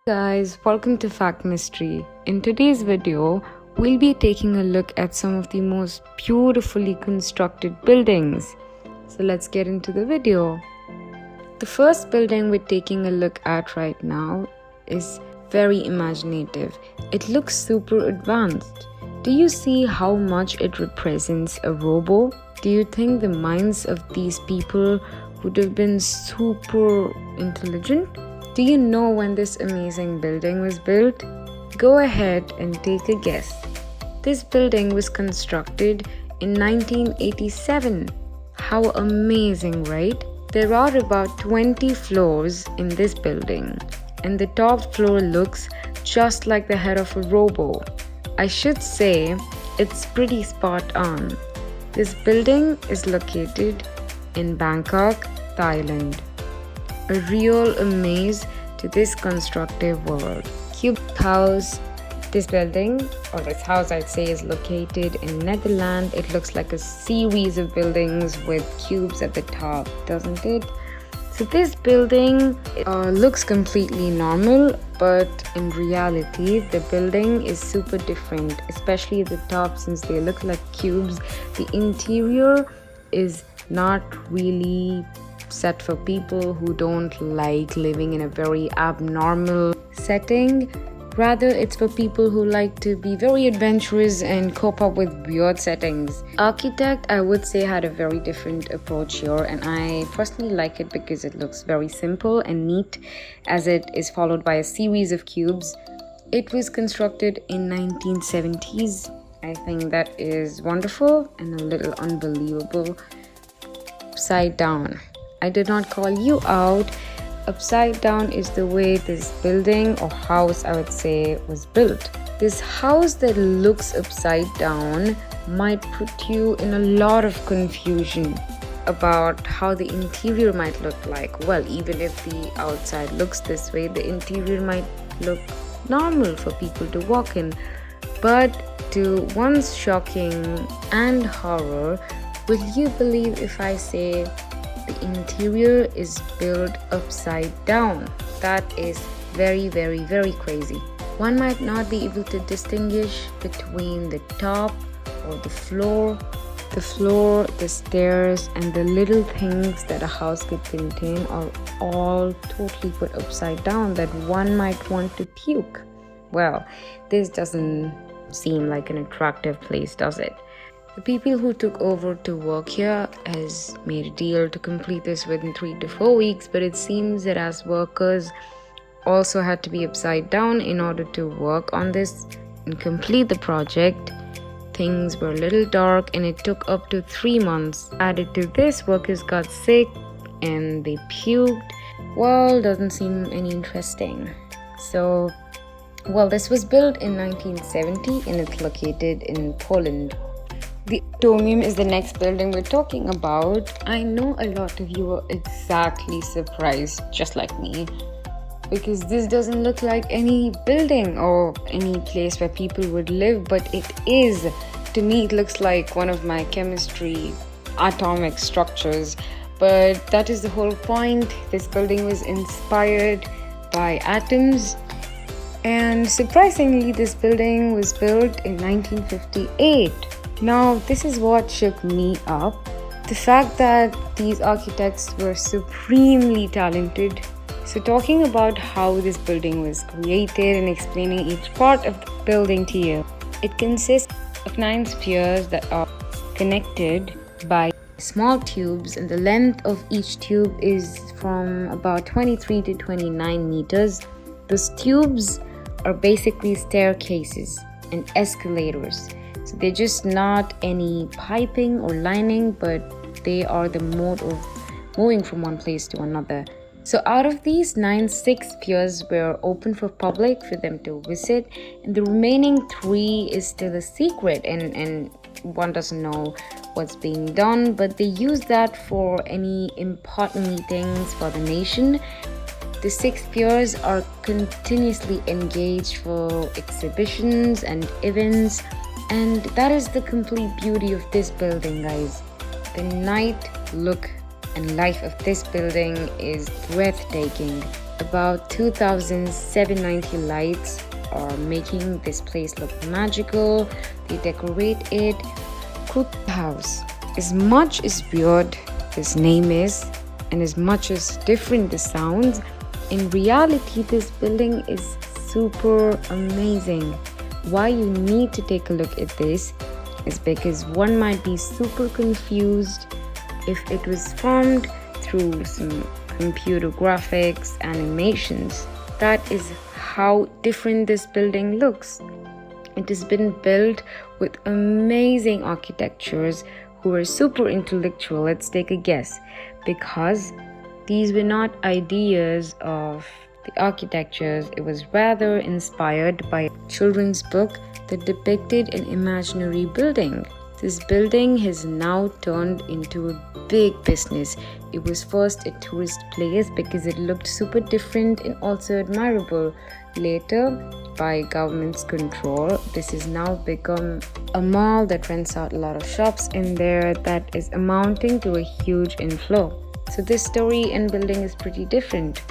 Guys, welcome to Fact Mystery. In today's video, we'll be taking a look at some of the most beautifully constructed buildings. So let's get into the video. The first building we're taking a look at right now is very imaginative. It looks super advanced. Do you see how much it represents a robo? Do you think the minds of these people would have been super intelligent? Do you know when this amazing building was built? Go ahead and take a guess. This building was constructed in 1987. How amazing, right? There are about 20 floors in this building, and the top floor looks just like the head of a robo. I should say it's pretty spot on. This building is located in Bangkok, Thailand. A real amaze to this constructive world. Crook House. This building, or this house I'd say, is located in Netherlands. It looks like a series of buildings with cubes at the top, doesn't it? So this building looks completely normal, but in reality the building is super different, especially the top, since they look like cubes. The interior is not really set for people who don't like living in a very abnormal setting. Rather, it's for people who like to be very adventurous and cope up with weird settings. Architect, I would say, had a very different approach here, and I personally like it because it looks very simple and neat, as it is followed by a series of cubes. It was constructed in 1970s. I think that is wonderful and a little unbelievable. Upside down. I did not call you out. Upside down is the way this building or house, I would say, was built. This house that looks upside down might put you in a lot of confusion about how the interior might look like. Well, even if the outside looks this way, the interior might look normal for people to walk in. But to one's shocking and horror, will you believe if I say the interior is built upside down? That is very, very, very crazy. One might not be able to distinguish between the top or the floor, the stairs, and the little things that a house could contain are all totally put upside down that one might want to puke. Well, this doesn't seem like an attractive place, does it? The people who took over to work here has made a deal to complete this within 3 to 4 weeks, but it seems that as workers also had to be upside down in order to work on this and complete the project. Things were a little dark and it took up to 3 months. Added to this, workers got sick and they puked. Well, doesn't seem any interesting. This was built in 1970 and it's located in Poland. The Atomium is the next building we're talking about. I know a lot of you are exactly surprised, just like me, because this doesn't look like any building or any place where people would live, but it is. To me, it looks like one of my chemistry atomic structures, but that is the whole point. This building was inspired by atoms, and surprisingly, this building was built in 1958. Now, this is what shook me up. The fact that these architects were supremely talented. So talking about how this building was created and explaining each part of the building to you. It consists of 9 spheres that are connected by small tubes, and the length of each tube is from about 23 to 29 meters. Those tubes are basically staircases and escalators. So they're just not any piping or lining, but they are the mode of moving from one place to another. So out of these 6 spheres were open for public for them to visit, and the remaining 3 is still a secret, and one doesn't know what's being done, but they use that for any important meetings for the nation. The 6 spheres are continuously engaged for exhibitions and events. And that is the complete beauty of this building, guys. The night look and life of this building is breathtaking. About 2,790 lights are making this place look magical. They decorate it. Crook House. As much as weird this name is, and as much as different this sounds, in reality this building is super amazing. Why you need to take a look at this is because one might be super confused if it was formed through some computer graphics, animations. That is how different this building looks. It has been built with amazing architectures who are super intellectual. Let's take a guess, because these were not ideas of the architectures. It was rather inspired by a children's book that depicted an imaginary building. This building has now turned into a big business. It was first a tourist place because it looked super different and also admirable. Later, by government's control, this has now become a mall that rents out a lot of shops in there that is amounting to a huge inflow. So this story and building is pretty different.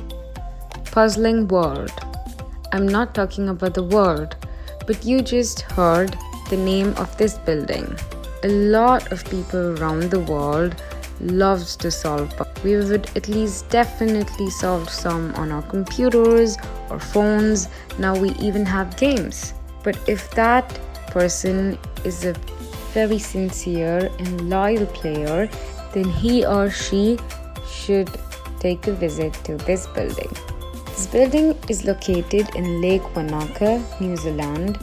Puzzling world. I'm not talking about the world, but you just heard the name of this building. A lot of people around the world loves to solve puzzles. We would at least definitely solve some on our computers or phones. Now we even have games. But if that person is a very sincere and loyal player, then he or she should take a visit to this building. This building is located in Lake Wanaka, New Zealand.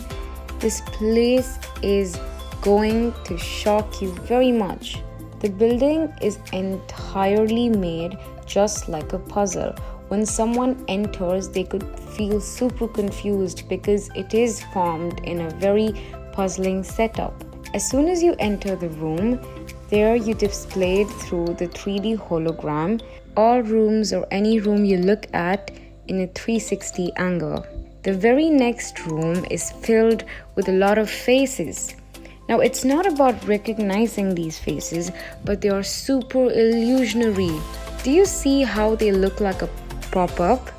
This place is going to shock you very much. The building is entirely made just like a puzzle. When someone enters, they could feel super confused because it is formed in a very puzzling setup. As soon as you enter the room, there you displayed through the 3D hologram all rooms or any room you look at in a 360 angle. The very next room is filled with a lot of faces. Now, it's not about recognizing these faces, but they are super illusionary. Do you see how they look like a pop-up?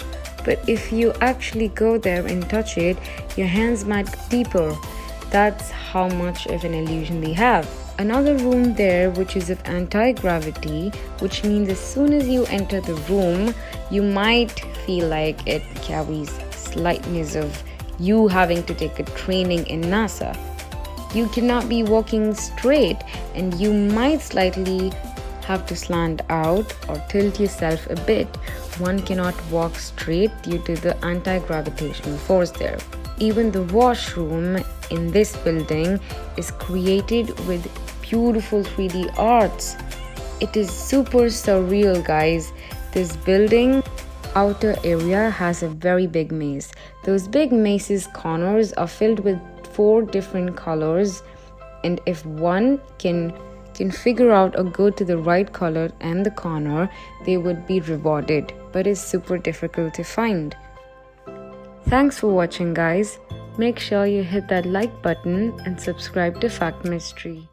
But if you actually go there and touch it, your hands might go deeper. That's how much of an illusion they have. Another room there which is of anti-gravity, which means as soon as you enter the room, you might feel like it carries slightness of you having to take a training in NASA. You cannot be walking straight and you might slightly have to slant out or tilt yourself a bit. One cannot walk straight due to the anti-gravitational force there. Even the washroom in this building is created with beautiful 3D arts. It is super surreal, guys. This building outer area has a very big maze. Those big mazes corners are filled with 4 different colors, and if one can figure out or go to the right color and the corner, they would be rewarded, but it's super difficult to find. Thanks for watching, guys. Make sure you hit that like button and subscribe to Fact Mystery.